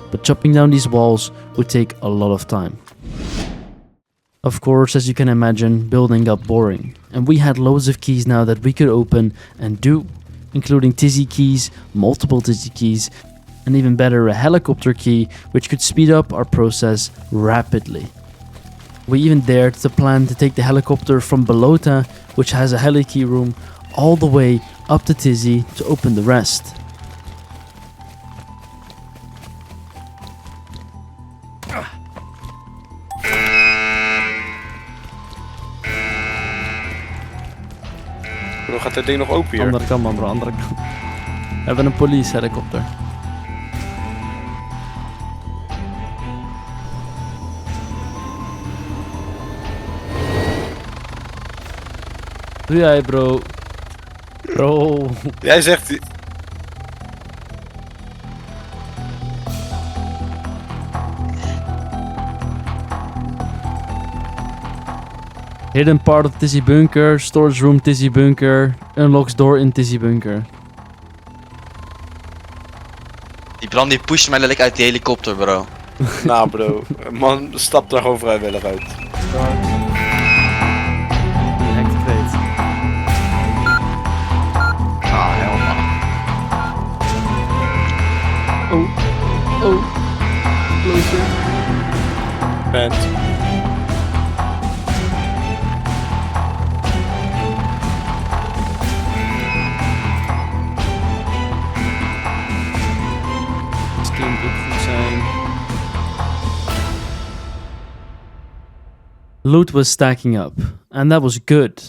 But chopping down these walls would take a lot of time. Of course, as you can imagine, building got boring, and we had loads of keys now that we could open and do, including Tizzy keys, multiple Tizzy keys, and even better, a helicopter key, which could speed up our process rapidly. We even dared to plan to take the helicopter from Balota, which has a heli key room, all the way up to Tizzy to open the rest. Bro, gaat dit ding nog open hier? Andere kant man bro, andere kant. We hebben een police helikopter. Doe jij bro? Bro. Jij zegt... Hidden part of Tizzy bunker, storage room Tizzy bunker, unlocks door in Tizzy bunker. Die brand die pusht mij letterlijk uit die helikopter, bro. Nou bro, man stapt daar gewoon vrijwillig uit. Hacked crate. Ah, helemaal. Oh. Closer. Vent. Loot was stacking up, and that was good,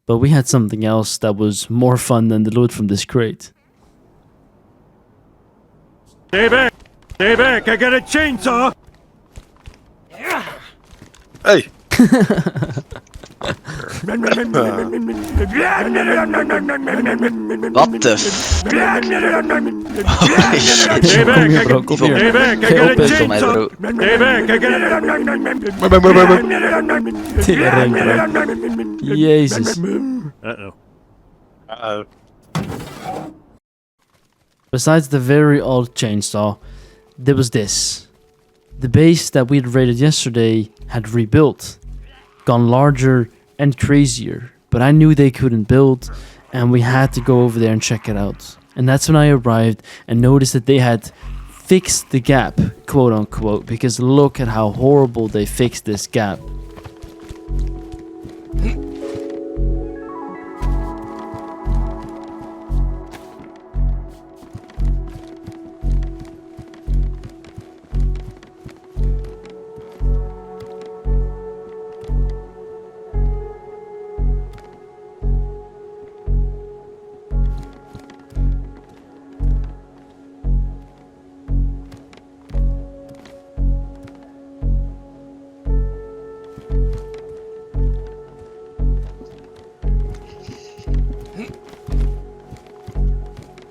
but we had something else that was more fun than the loot from this crate. Stay back! Stay back! I got a chainsaw! Hey! What the f... Holy shit. Stay back! Kom hier bro, kom hier. Stay back! I Geen got a oppissen. Voor mij, bro. Stay back! I got Tering bro. Jezus. Uh-oh. Uh-oh. Besides the very old chainsaw, there was this. The base that we'd raided yesterday had rebuilt, gone larger and crazier, but I knew they couldn't build, and we had to go over there and check it out. And that's when I arrived and noticed that they had fixed the gap, quote unquote, because look at how horrible they fixed this gap.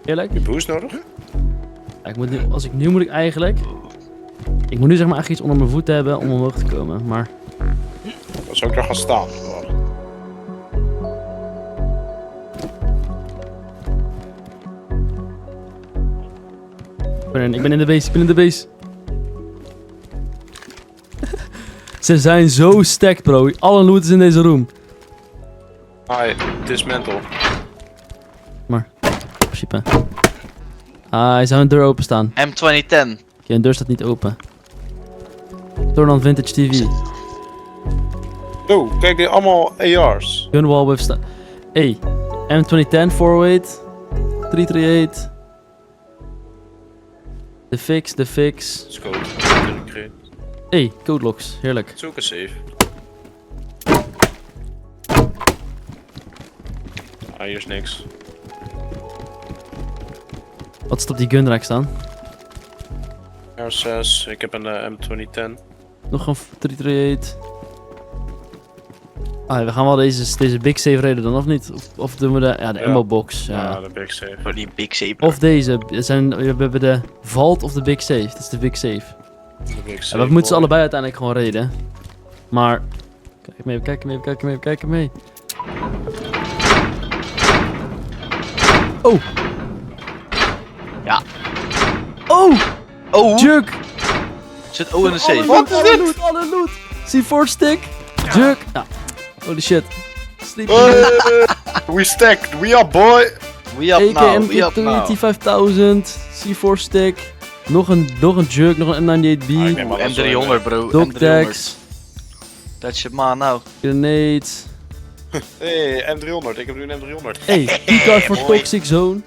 Eerlijk? Heb je boost nodig? Ja, nu moet ik eigenlijk... Ik moet nu zeg maar echt iets onder mijn voet hebben om omhoog te komen, maar... Dan zou ik daar gaan staan. Ik ben in de base, Ze zijn zo stacked, bro. Alle loot is in deze room. Hi, dismantle. Maar, in principe. Hij zou een deur openstaan. M2010. Oké, een deur staat niet open. Turn on vintage TV. Oh, kijk, dit allemaal AR's. Gunwall with Hey, M2010, 408, 338. De fix. Let's go. Hey, code locks. Heerlijk. Het is ook een safe. Ah, hier is niks. Wat staat op die gunrack staan? R6, ik heb een M2010. Nog een 338. We gaan wel deze big save reden dan, of niet? Of doen we de ammo box? Ja, de big safe. Oh, die big safe. Of deze. We hebben de vault of de big safe. Dit is de big safe. De big safe. We moeten ze allebei uiteindelijk gewoon reden. Maar... Kijk mee. Oh! Ja. Oh! Oh! Jug! Zit O in de safe. Wat is dit? Alle loot! C4 stick! Jug! Ja. Holy shit. Sleep. We stacked, we up boy! We up now, we up now. 85.000. C4 stick. Nog een jug, nog een M98B. neem maar M300 bro, Dog M300. tags. That shit man nou. Grenade. Hey, M300, ik heb nu een M300. Hey, keycard for Mooi. toxic zone.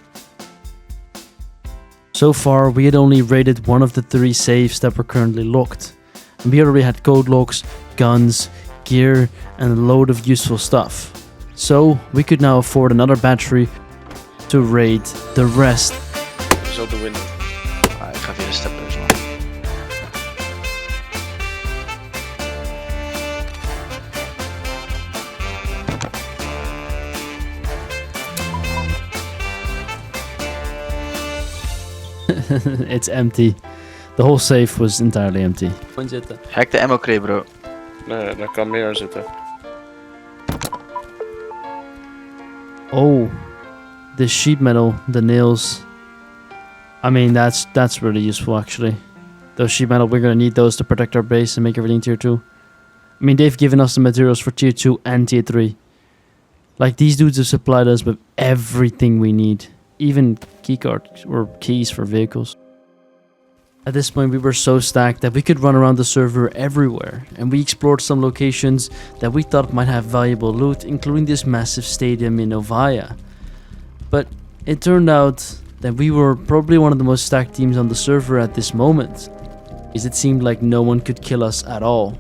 So far, we had only raided one of the 3 safes that were currently locked. And we already had code locks, guns, gear, and a load of useful stuff. So, we could now afford another battery to raid the rest. Zo de win. Ik ga weer een step dus man. It's empty. The whole safe was entirely empty. Hack de ammo crate bro. Nee, daar kan meer zitten. Oh, the sheet metal, the nails. I mean, that's really useful actually. Those sheet metal, we're gonna need those to protect our base and make everything tier 2. I mean, they've given us the materials for tier 2 and tier 3. Like, these dudes have supplied us with everything we need. Even keycards or keys for vehicles. At this point, we were so stacked that we could run around the server everywhere, and we explored some locations that we thought might have valuable loot, including this massive stadium in Novaya. But it turned out that we were probably one of the most stacked teams on the server at this moment, because it seemed like no one could kill us at all.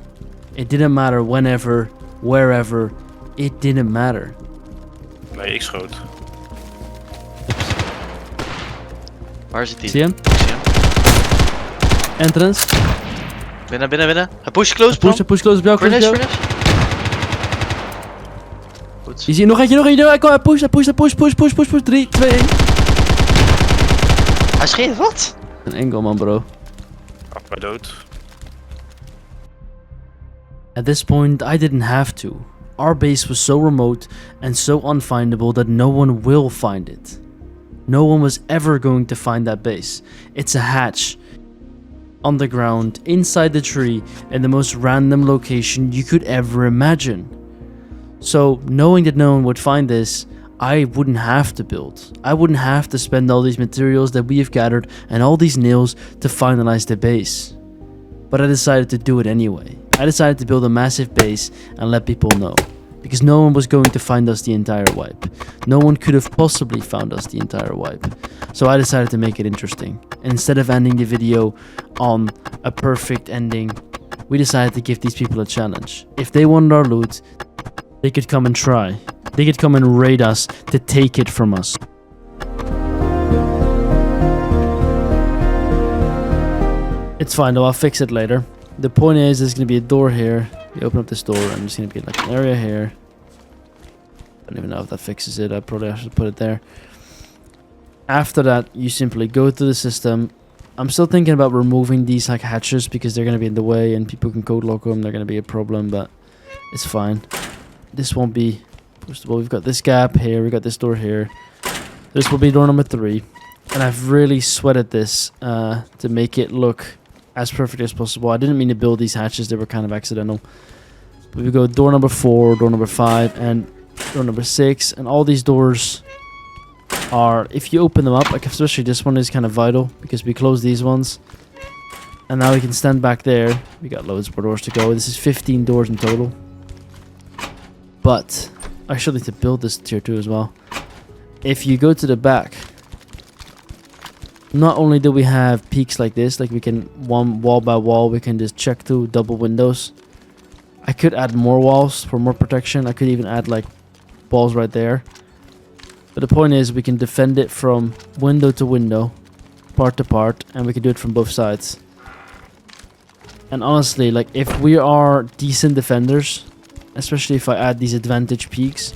It didn't matter whenever, wherever, it didn't matter. Nee, ik schoot. Waar zit die? Zie je hem? Ik zie hem. Entrance. Binnen. Hij push close bro. Push close op jou, close op jou. Finish. Goed. Je ziet nog eentje, hij push. 3, 2, 1. Hij scheet wat? Een enkel man, bro. Ach, maar dood. At this point, I didn't have to. Our base was so remote and so unfindable that no one will find it. No one was ever going to find that base. It's a hatch. On the ground, inside the tree, in the most random location you could ever imagine. So, knowing that no one would find this, I wouldn't have to build. I wouldn't have to spend all these materials that we have gathered and all these nails to finalize the base. But I decided to do it anyway. I decided to build a massive base and let people know. Because no one was going to find us the entire wipe. No one could have possibly found us the entire wipe. So I decided to make it interesting. Instead of ending the video on a perfect ending, we decided to give these people a challenge. If they wanted our loot, they could come and try. They could come and raid us to take it from us. It's fine though, I'll fix it later. The point is, there's going to be a door here. You open up this door and there's going to be like an area here. I don't even know if that fixes it. I probably have to put it there. After that, you simply go to the system. I'm still thinking about removing these like hatches because they're going to be in the way and people can code lock them. They're going to be a problem, but it's fine. This won't be. First of all, we've got this gap here. We got this door here. This will be door number 3. And I've really sweated this to make it look as perfect as possible. I didn't mean to build these hatches. They were kind of accidental. But we go door number 4, door number 5, and door number 6. And all these doors are, if you open them up, like especially this one is kind of vital because we close these ones. And now we can stand back there. We got loads more doors to go. This is 15 doors in total. But I should need to build this tier 2 as well. If you go to the back, not only do we have peaks like this, like we can one wall by wall, we can just check to double windows. I could add more walls for more protection. I could even add like walls right there. But the point is we can defend it from window to window, part to part, and we can do it from both sides. And honestly, like if we are decent defenders, especially if I add these advantage peaks,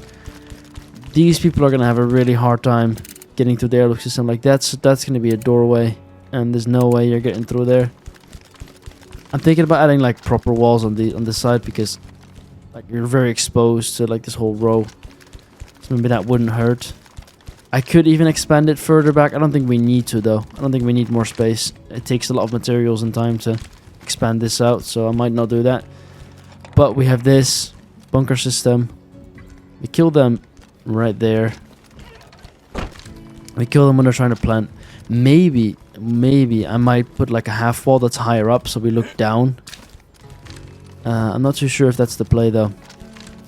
these people are going to have a really hard time getting through the airlock system. Like that's going to be a doorway and there's no way you're getting through there. I'm thinking about adding like proper walls on the side because like you're very exposed to like this whole row. So maybe that wouldn't hurt. I could even expand it further back. I don't think we need to though. I don't think we need more space. It takes a lot of materials and time to expand this out, so I might not do that. But we have this bunker system. We kill them right there. We kill them when they're trying to plant. Maybe I might put like a half wall that's higher up so we look down. I'm not too sure if that's the play though.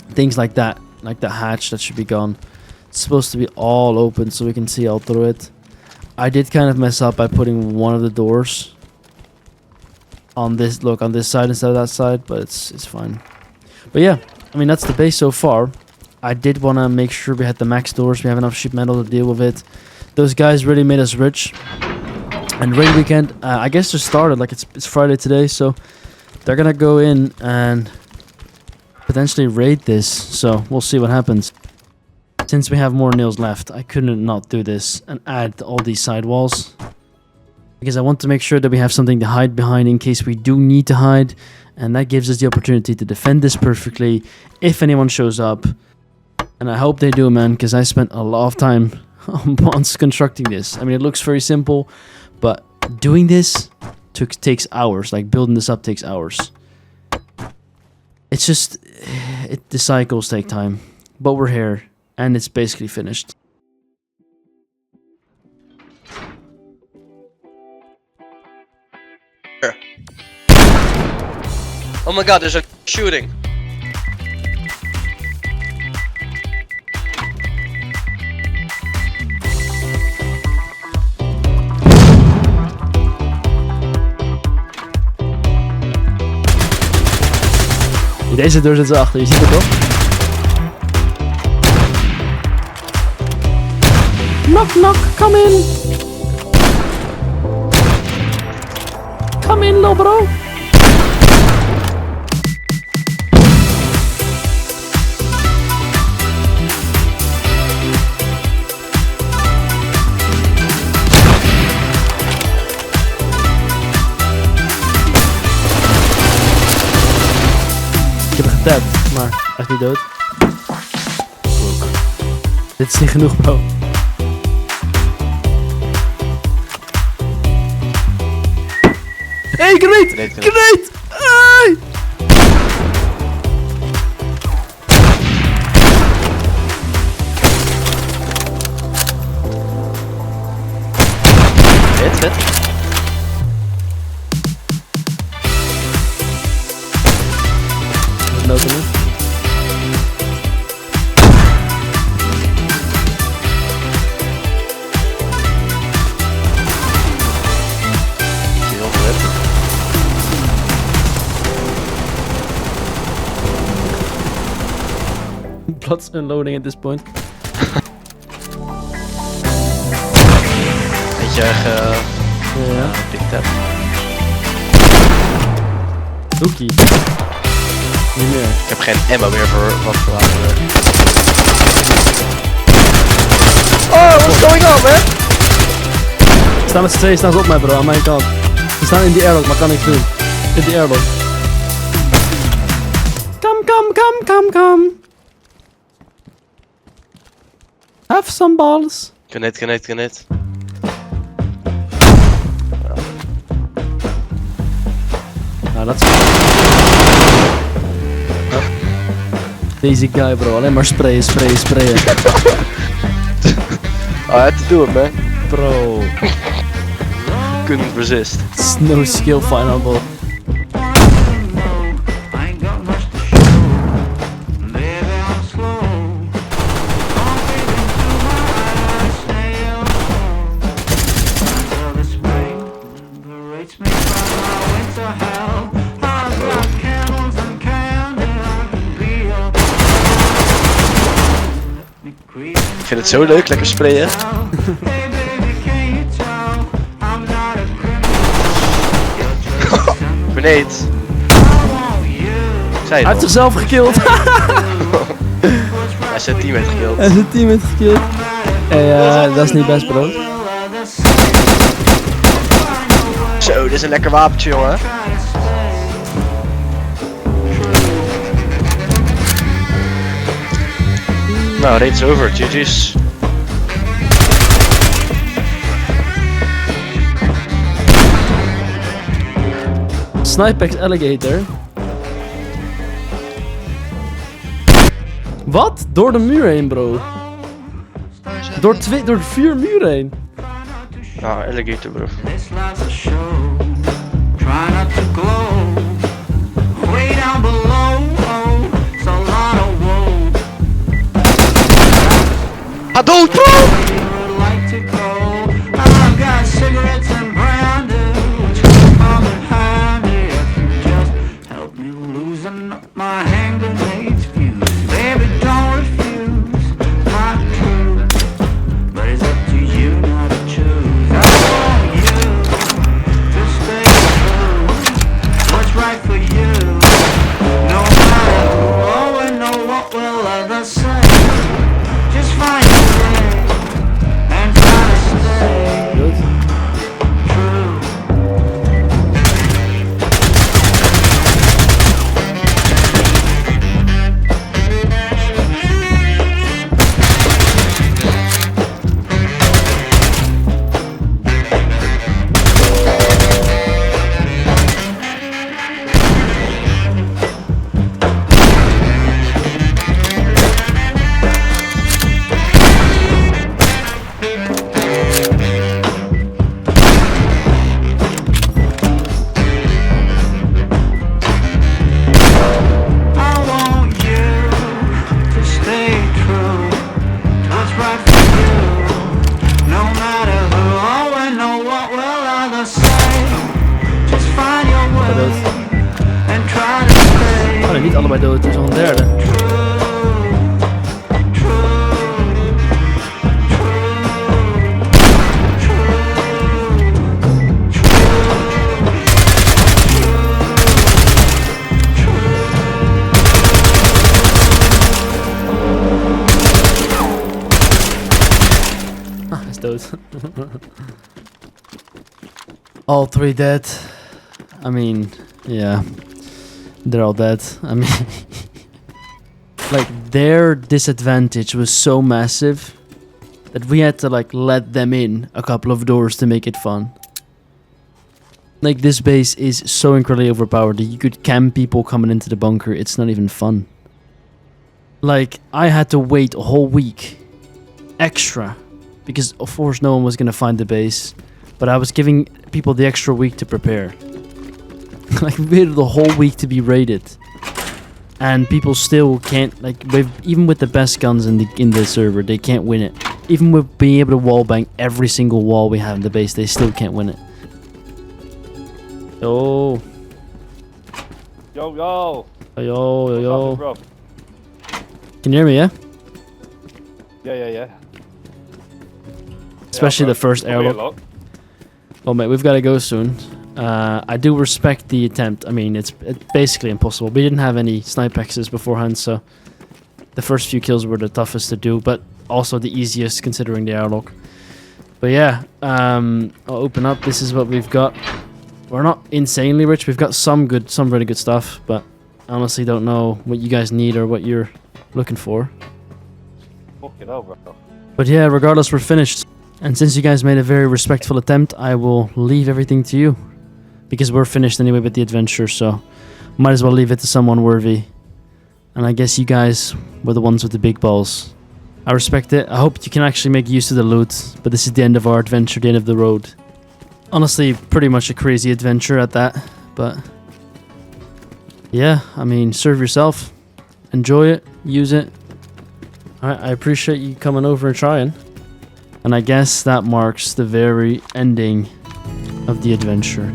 Things like that hatch, that should be gone. It's supposed to be all open so we can see all through it. I did kind of mess up by putting one of the doors on this side instead of that side, but it's fine. But yeah, I mean that's the base so far. I did want to make sure we had the max doors. We have enough sheet metal to deal with it. Those guys really made us rich. And raid weekend, I guess just started. Like it's Friday today, so they're gonna go in and potentially raid this. So we'll see what happens. Since we have more nails left, I couldn't not do this and add all these side walls. Because I want to make sure that we have something to hide behind in case we do need to hide. And that gives us the opportunity to defend this perfectly if anyone shows up. And I hope they do, man, because I spent a lot of time on constructing this. I mean, it looks very simple, but doing this takes hours. Like, building this up takes hours. It's just... the cycles take time. But we're here, and it's basically finished. Oh my god, there's a shooting. Deze deur zit erachter, je ziet het toch? Knock knock, come in! Come in, little bro! Ik heb hem getapt, maar hij is niet dood. Dit is niet genoeg, bro. Hey, grenade! Grenade! Hey! it. No to me. Heel vet. Blood's unloading at this point. Beetje erg Ja. dik tap. Hoekie. Niet meer. Ik heb geen ammo meer voor wat voor wapen. Oh, what's going on, man? Ze staan met z'n tweeën, staan ze op mij bro, aan mijn kant. Ze staan in die airlock, maar kan niks doen. In die airlock. Come. Have some balls. Grenade. Nou, dat is... Deze guy bro, alleen maar sprayen. I had to do it, man. Bro. Couldn't resist. It's no skill final ball. Ik vind het zo leuk, lekker sprayen. Grenade. Hij heeft zichzelf gekilld. Hij is zijn teammate gekilld. Hij is zijn teammate gekilld. Ja, dat is niet best bro. Zo, dit is een lekker wapentje, jongen. Nou, raid is over. GG's. Snipex Alligator. Wat? Door de muur heen, bro. Door 4 muren heen. Nou, alligator, bro. Ga dood, bro! Oh nee, niet allebei dood, er is nog een derde. Ah, hij is dood. All 3 dead. I mean, yeah. They're all dead. I mean, like their disadvantage was so massive that we had to like let them in a couple of doors to make it fun. Like this base is so incredibly overpowered that you could camp people coming into the bunker. It's not even fun. Like I had to wait a whole week extra because of course no one was gonna find the base. but I was giving people the extra week to prepare. Like, we waited the whole week to be raided. And people still can't, like, even with the best guns in the server, they can't win it. Even with being able to wallbang every single wall we have in the base, they still can't win it. Yo. Yo, yo. Yo, yo, Bro. Can you hear me, yeah? Yeah. Especially the first airlock. Well, mate, we've got to go soon. I do respect the attempt. I mean, it's basically impossible. We didn't have any snipe X's beforehand, so the first few kills were the toughest to do, but also the easiest considering the airlock. But yeah, I'll open up. This is what we've got. We're not insanely rich. We've got some really good stuff, but I honestly don't know what you guys need or what you're looking for. Fucking hell, bro. But yeah, regardless, we're finished. And since you guys made a very respectful attempt, I will leave everything to you. Because we're finished anyway with the adventure, so might as well leave it to someone worthy. And I guess you guys were the ones with the big balls. I respect it. I hope you can actually make use of the loot. But this is the end of our adventure, the end of the road. Honestly, pretty much a crazy adventure at that. But yeah, I mean, serve yourself. Enjoy it. Use it. Alright, I appreciate you coming over and trying. And I guess that marks the very ending of the adventure.